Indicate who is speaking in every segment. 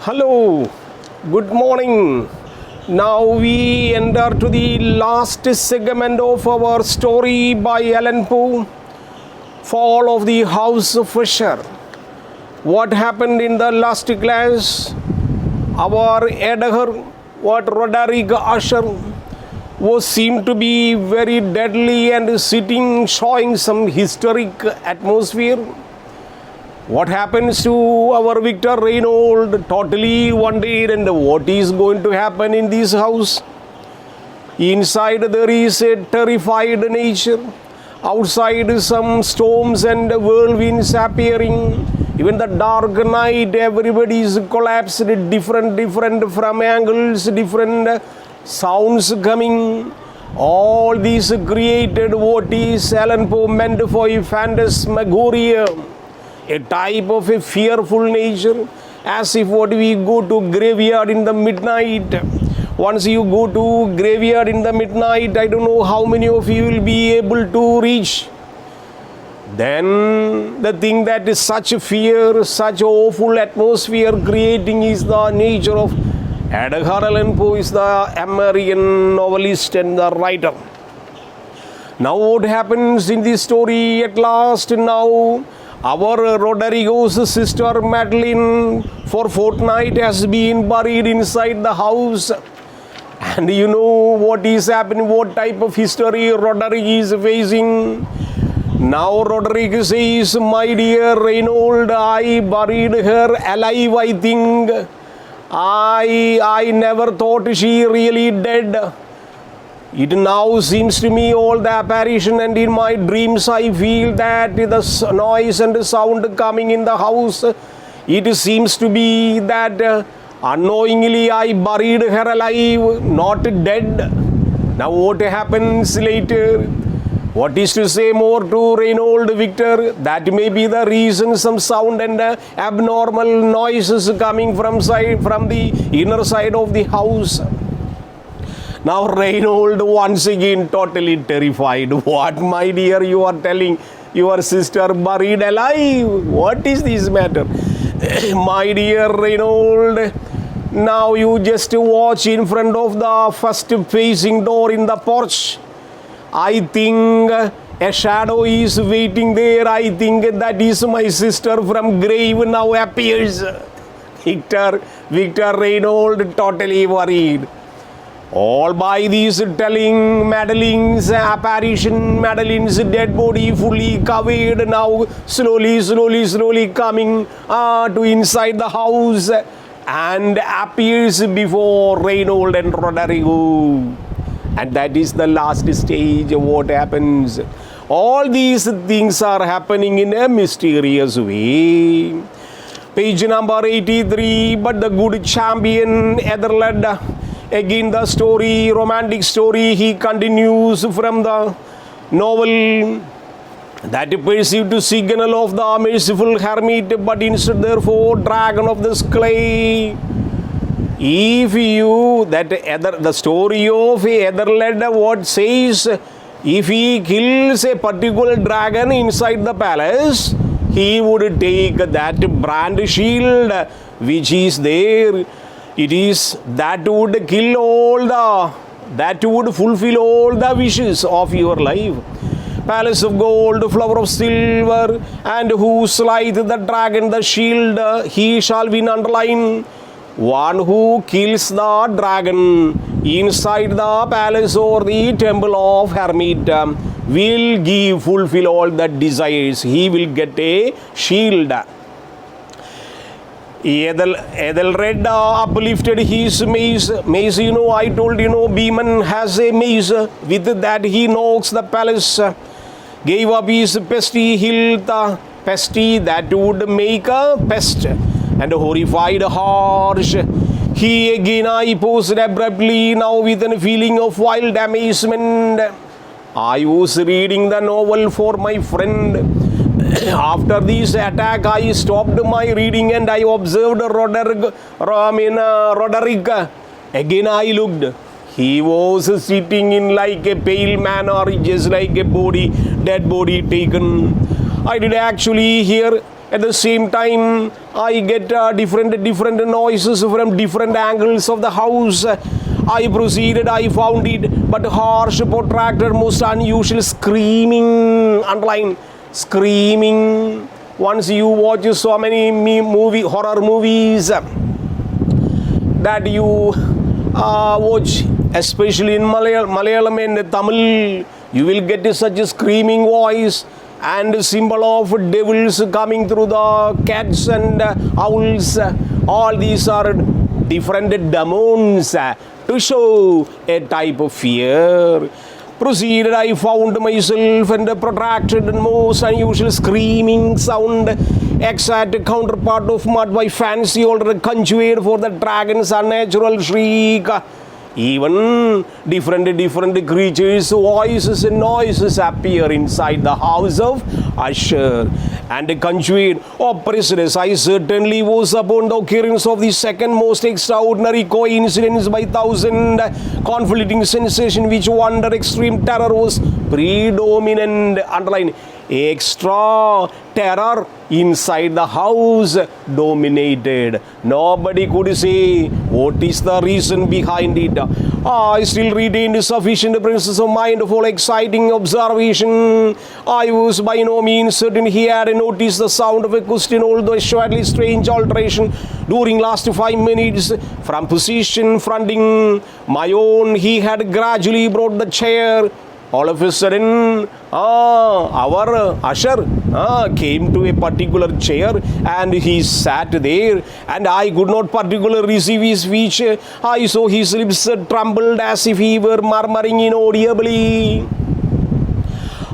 Speaker 1: Hello, good morning. Now we enter to the last segment of our story by Allan Poe, Fall of the House of Usher. What happened in the last class? Our Edgar, what Roderick Usher was seemed to be very deadly and sitting showing some historic atmosphere. What happens to our Victor Reynolds totally wondered, and what is going to happen in this house? Inside there is a terrified nature. Outside some storms and whirlwinds appearing. Even the dark night, everybody is collapsed, different from angles, different sounds coming. All these created what is Allan Poe meant for a phantasmagoria, a type of a fearful nature, as if what we go to graveyard in the midnight. Once you go to graveyard in the midnight, I don't know how many of you will be able to reach. Then the thing that is such a fear, such awful atmosphere creating is the nature of Edgar Allan Poe, is the American novelist and the writer. Now what happens in this story at last? Now our Roderigo's sister Madeline for fortnight has been buried inside the house. And you know what is happening, what type of history Roderick is facing. Now Roderick says, my dear Reynolds, I buried her alive, I think. I never thought she really dead. It now seems to me all the apparition, and in my dreams I feel that the noise and the sound coming in the house, it seems to be that unknowingly I buried her alive, not dead. Now what happens later? What is to say more to Reynolds Victor? That may be the reason some sound and abnormal noises coming from the inner side of the house. Now Reynolds once again totally terrified. What, my dear, you are telling your sister buried alive? What is this matter? My dear Reynolds, now you just watch in front of the first facing door in the porch. I think a shadow is waiting there. I think that is my sister from grave now appears. Victor Reynolds totally worried. All by these telling, Madeline's apparition, Madeline's dead body fully covered now, slowly coming to inside the house and appears before Reynolds and Roderigo. And that is the last stage of what happens. All these things are happening in a mysterious way. Page number 83, but the good champion Ethelred, again the story, romantic story, he continues from the novel that perceived to signal of the merciful hermit, but instead therefore dragon of the clay. If you, the story of Ethelred, what says, if he kills a particular dragon inside the palace, he would take that brand shield which is there. It is that would kill that would fulfill all the wishes of your life. Palace of gold, flower of silver, and who slight the dragon, the shield, he shall win underline. One who kills the dragon inside the palace or the temple of hermit will fulfill all the desires. He will get a shield. Ethelred uplifted his mace. Mace, I told Beeman has a mace. With that he knocks the palace. Gave up his pesty hilt, pesty that would make a pest. And horrified harsh, he again posed abruptly, now with a feeling of wild amazement. I was reading the novel for my friend. After this attack, I stopped my reading and I observed Roderick. Again I looked. He was sitting in like a pale manner, just like a dead body taken. I did actually hear At the same time, I get different noises from different angles of the house. I proceeded, I found it, but harsh, protracted, most unusual screaming, underline, screaming. Once you watch so many horror movies that you watch, especially in Malayalam and Tamil, you will get such a screaming voice and a symbol of devils coming through the cats and owls. All these are different demons to show a type of fear. Proceeded, I found myself in the protracted and most unusual screaming sound, exact counterpart of what my fancy already conjured for the dragon's unnatural shriek. Even different creatures, voices and noises appear inside the house of Asher and conjured oppressors. I certainly was upon the occurrence of the second most extraordinary coincidence by thousand conflicting sensation which under extreme terror was predominant. Underline, extra terror inside the house dominated. Nobody could say what is the reason behind it. I still retained sufficient presence of mind for exciting observation. I was by no means certain he had noticed the sound of a question, although a slightly strange alteration during last 5 minutes. From position fronting my own, he had gradually brought the chair. All of a sudden, our usher came to a particular chair and he sat there, and I could not particularly receive his speech. I saw his lips trembled as if he were murmuring inaudibly.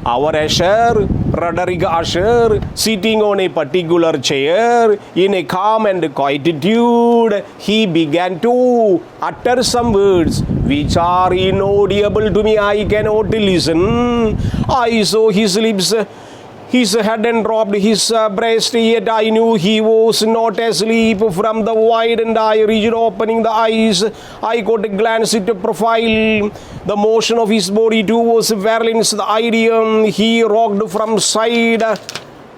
Speaker 1: Our usher, Roderick Usher, sitting on a particular chair in a calm and quiet attitude, he began to utter some words which are inaudible to me. I cannot listen. I saw his lips, his head and dropped his breast, yet I knew he was not asleep. From the wide and eye region opening the eyes, I got a glance at the profile. The motion of his body too was variance. The idea he rocked from side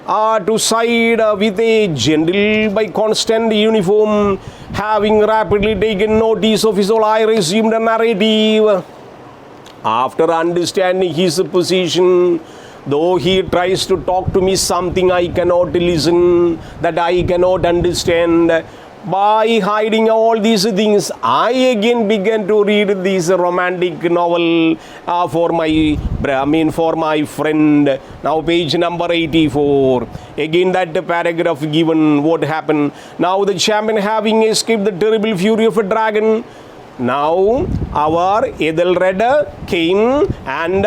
Speaker 1: to side with a gentle by constant uniform. Having rapidly taken notice of his whole, I resumed a narrative. After understanding his position, though he tries to talk to me something I cannot listen, that I cannot understand, by hiding all these things, I again began to read this romantic novel for my friend. Now page number 84. Again that paragraph given, what happened. Now the champion, having escaped the terrible fury of a dragon, now our Ethelred came and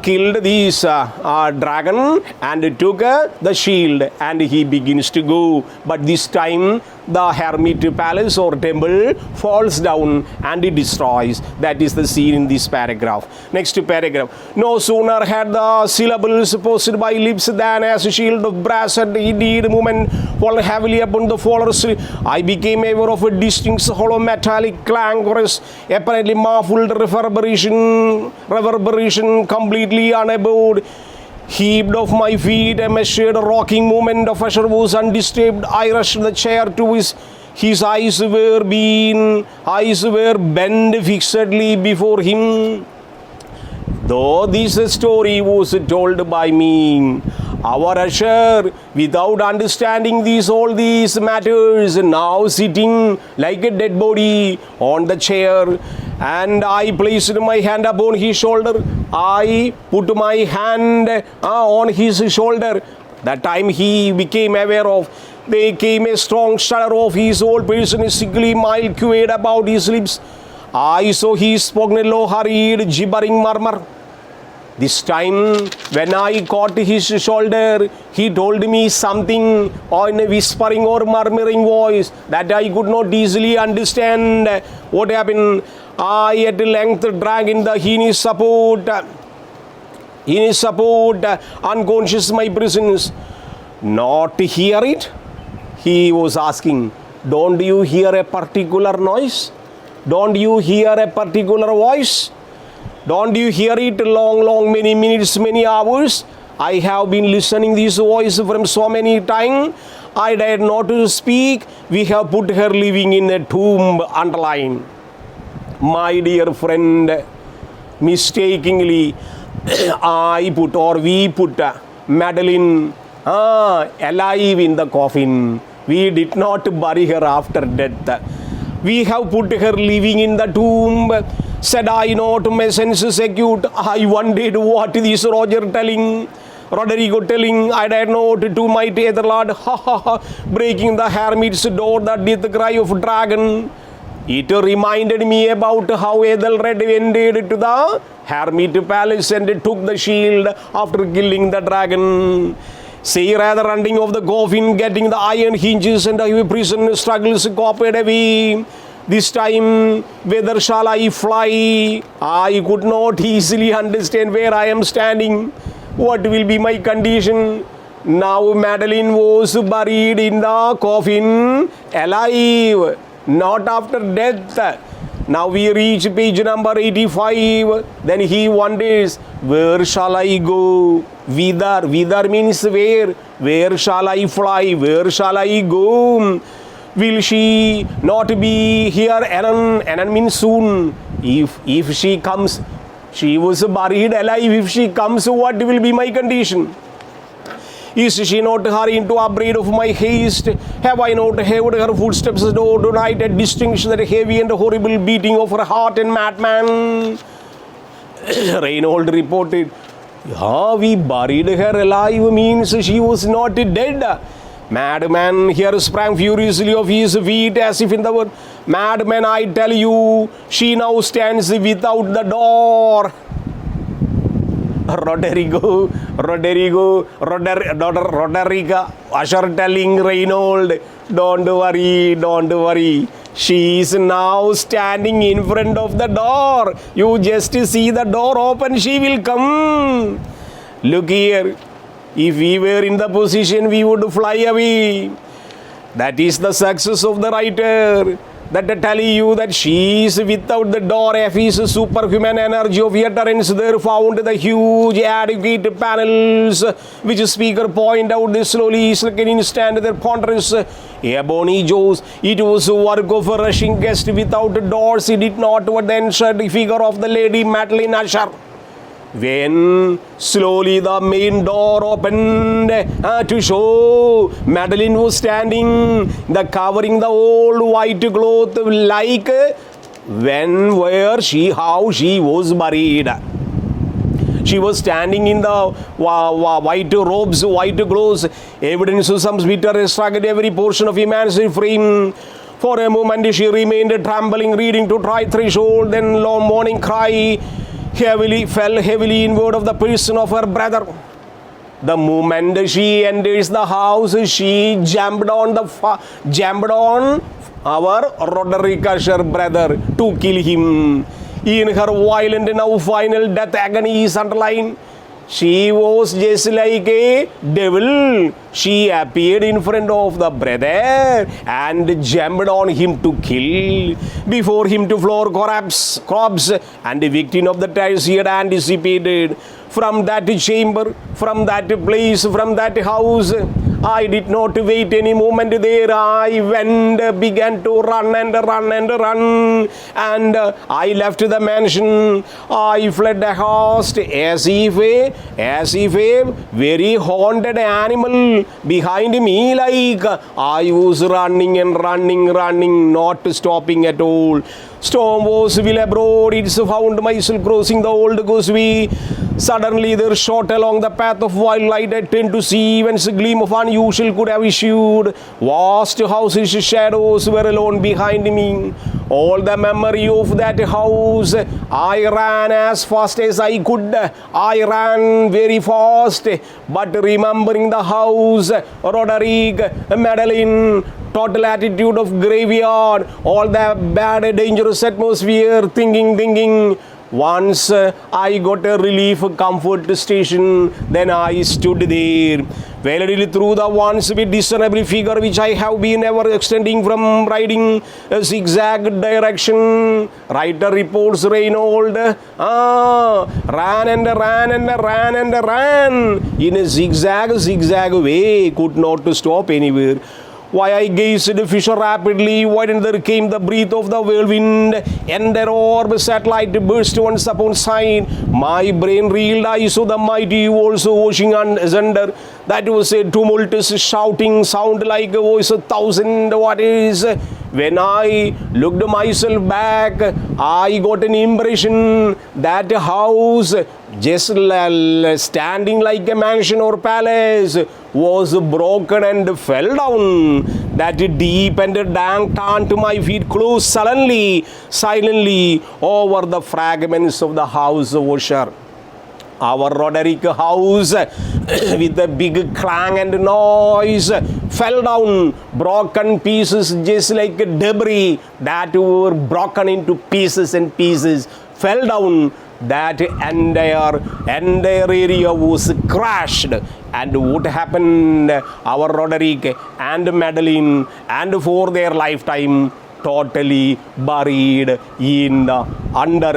Speaker 1: killed this dragon and took the shield, and he begins to go. But this time the hermit palace or temple falls down and it destroys. That is the scene in this paragraph. Next paragraph. No sooner had the syllables posted by lips than as a shield of brass had indeed movement fall heavily upon the fallers, I became aware of a distinct hollow metallic clangorous, apparently muffled reverberation completely unabowed. Heaved off my feet, a measured rocking movement of Usher was undisturbed. I rushed the chair to his eyes were bent fixedly before him. Though this story was told by me, our Usher, without understanding all these matters, now sitting like a dead body on the chair, and I placed my hand upon his shoulder. I put my hand on his shoulder. That time he became aware of. There came a strong shudder of his whole person, sickly mild quiet about his lips. I saw he spoke in a low, hurried, gibbering murmur. This time, when I caught his shoulder, he told me something in a whispering or murmuring voice that I could not easily understand. What happened? I at length drank in his support, unconscious my presence. Not hear it? He was asking. Don't you hear a particular noise? Don't you hear a particular voice? Don't you hear it long, many minutes, many hours? I have been listening this voice from so many times. I dared not to speak. We have put her living in a tomb, underline. My dear friend, mistakenly, I put or we put Madeline alive in the coffin. We did not bury her after death. We have put her living in the tomb. Said I not, my senses acute. I wondered what this Roderigo telling, I dare not to my tether lord, ha ha ha, breaking the hermit's door, the death cry of dragon. It reminded me about how Ethelred went to the hermit palace and took the shield after killing the dragon. Say rather running of the coffin, getting the iron hinges and the prison struggles copied away. This time, whither shall I fly? I could not easily understand where I am standing. What will be my condition? Now Madeline was buried in the coffin, alive, not after death. Now we reach page number 85. Then he wonders, where shall I go? Whither means where? Where shall I fly? Where shall I go? Will she not be here? Anon means soon. If she comes, she was buried alive. If she comes, what will be my condition? Is she not hurrying to upbraid of my haste? Have I not heard her footsteps tonight at distinction that heavy and horrible beating of her heart and madman? Reinhold reported, we buried her alive means she was not dead. Madman here sprang furiously off his feet as if in the word, madman, I tell you, she now stands without the door. Roderica, Usher telling Reinhold, don't worry. She is now standing in front of the door. You just see the door open, she will come. Look here. If we were in the position, we would fly away. That is the success of the writer. That tell you that she is without the door. Effie's superhuman energy of utterance there found the huge adequate panels which speaker point out the slowly slackening stand their ponderous ebony jaws. It was work of a rushing guest without doors. He did not what the ensured figure of the lady Madeline Usher. When slowly the main door opened to show Madeline was standing, covering the old white cloth like how she was buried. She was standing in the white robes, white clothes, evidence of some bitter struggle every portion of human's frame. For a moment she remained trembling, reading to try threshold, then long morning cry fell heavily inward of the person of her brother. The moment she enters the house, she jammed on our Roderick Usher brother to kill him. In her violent now final death agony is underlined. She was just like a devil. She appeared in front of the brother and jammed on him to kill. Before him to floor corpse and the victim of the times he had anticipated. From that chamber, from that place, from that house, I did not wait any moment there. I began to run, and I left the mansion. I fled the host as if a very haunted animal behind me, like I was running, not stopping at all. Storm was well abroad. It's found myself crossing the old causeway. Suddenly there shot along the path of wild light. I turned to see whence a gleam of unusual could have issued. Vast houses' shadows were alone behind me. All the memory of that house, I ran as fast as I could. I ran very fast, but remembering the house, Roderick, Madeline, total attitude of graveyard, all the bad, dangerous atmosphere, thinking. Once I got a relief comfort station, then I stood there. Veiled through the once with discernible figure which I have been ever extending from riding a zigzag direction. Writer reports Reynold ran and ran and ran and ran in a zigzag way, could not stop anywhere. Why I gazed Fisher rapidly, why then there came the breath of the whirlwind, and their orb satellite burst once upon sight. My brain reeled, I saw the mighty also washing asunder. That was a tumultuous shouting sound like a voice of thousand waters. When I looked myself back, I got an impression that house, just standing like a mansion or palace, was broken and fell down. That deep and dank turned to my feet close silently over the fragments of the house of Usher. Our Roderick house, with a big clang and noise, fell down, broken pieces just like debris that were broken into pieces and pieces, fell down. That entire area was crashed. And what happened? Our Roderick and Madeline, and for their lifetime, totally buried in under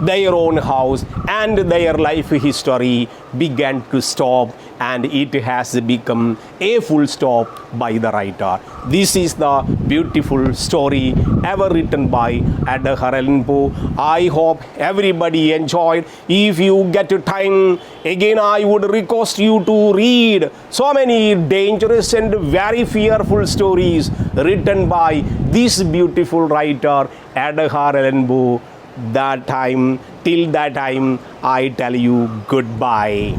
Speaker 1: their own house, and their life history began to stop, and it has become a full stop by the writer. This is the beautiful story ever written by Edgar Allan Poe. I hope everybody enjoyed. If you get time, again I would request you to read so many dangerous and very fearful stories written by this beautiful writer Edgar Allan Poe. Till that time, I tell you goodbye.